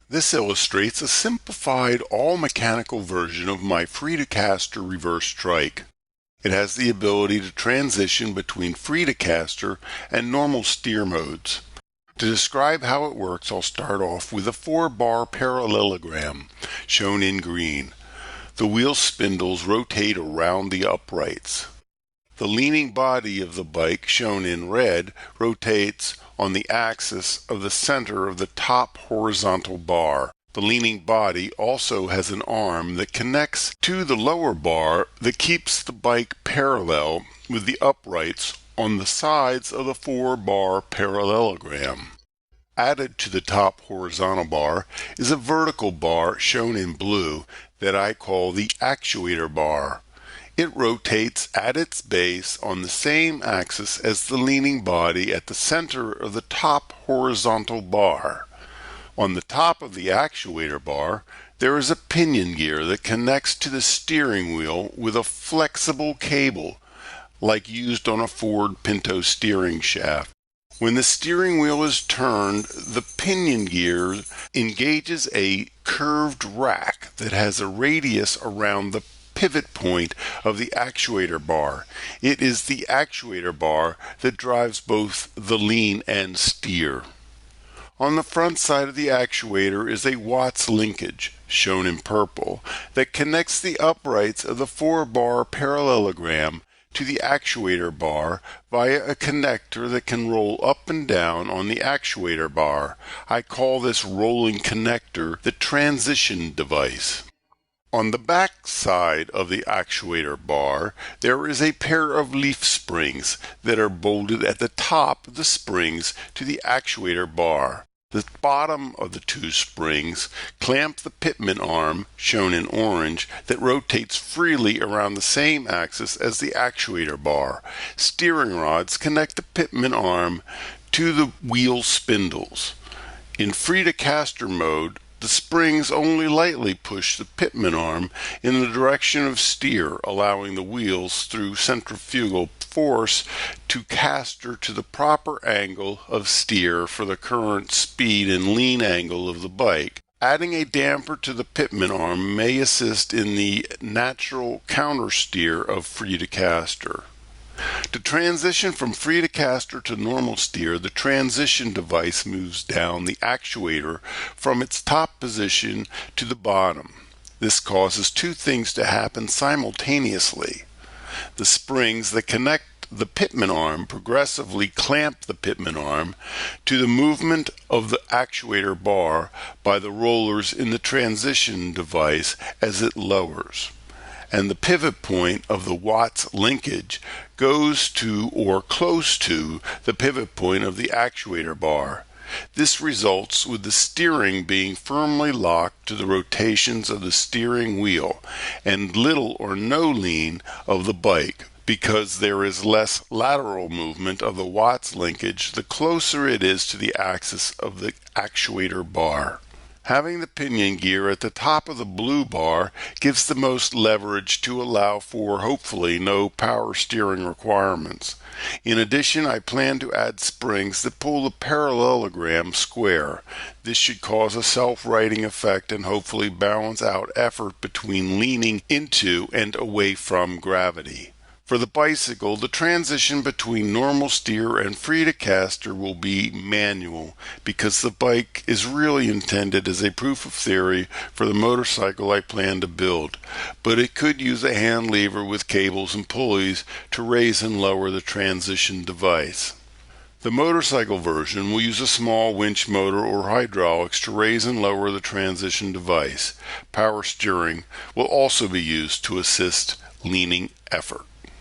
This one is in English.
This illustrates a simplified all-mechanical version of my free-to-caster reverse trike. It has the ability to transition between free-to-caster and normal steer modes. To describe how it works, I'll start off with a 4-bar parallelogram, shown in green. The wheel spindles rotate around the uprights. The leaning body of the bike, shown in red, rotates on the axis of the center of the top horizontal bar. The leaning body also has an arm that connects to the lower bar that keeps the bike parallel with the uprights on the sides of the 4-bar parallelogram. Added to the top horizontal bar is a vertical bar shown in blue that I call the actuator bar. It rotates at its base on the same axis as the leaning body at the center of the top horizontal bar. On the top of the actuator bar, there is a pinion gear that connects to the steering wheel with a flexible cable, like used on a Ford Pinto steering shaft. When the steering wheel is turned, the pinion gear engages a curved rack that has a radius around the pivot point of the actuator bar. It is the actuator bar that drives both the lean and steer. On the front side of the actuator is a Watts linkage, shown in purple, that connects the uprights of the 4-bar parallelogram to the actuator bar via a connector that can roll up and down on the actuator bar. I call this rolling connector the transition device. On the back side of the actuator bar, there is a pair of leaf springs that are bolted at the top of the springs to the actuator bar. The bottom of the 2 springs clamp the pitman arm, shown in orange, that rotates freely around the same axis as the actuator bar. Steering rods connect the pitman arm to the wheel spindles. In free-to-caster mode, the springs only lightly push the pitman arm in the direction of steer, allowing the wheels through centrifugal force to caster to the proper angle of steer for the current speed and lean angle of the bike. Adding a damper to the pitman arm may assist in the natural countersteer of free-to-caster. To transition from free-to-caster to normal steer, the transition device moves down the actuator from its top position to the bottom. This causes 2 things to happen simultaneously. The springs that connect the pitman arm progressively clamp the pitman arm to the movement of the actuator bar by the rollers in the transition device as it lowers, and the pivot point of the Watts linkage goes to or close to the pivot point of the actuator bar. This results with the steering being firmly locked to the rotations of the steering wheel and little or no lean of the bike. Because there is less lateral movement of the Watts linkage the closer it is to the axis of the actuator bar. Having the pinion gear at the top of the blue bar gives the most leverage to allow for, hopefully, no power steering requirements. In addition, I plan to add springs that pull the parallelogram square. This should cause a self-righting effect and hopefully balance out effort between leaning into and away from gravity. For the bicycle, the transition between normal steer and free-to-caster will be manual because the bike is really intended as a proof of theory for the motorcycle I plan to build, but it could use a hand lever with cables and pulleys to raise and lower the transition device. The motorcycle version will use a small winch motor or hydraulics to raise and lower the transition device. Power steering will also be used to assist leaning effort.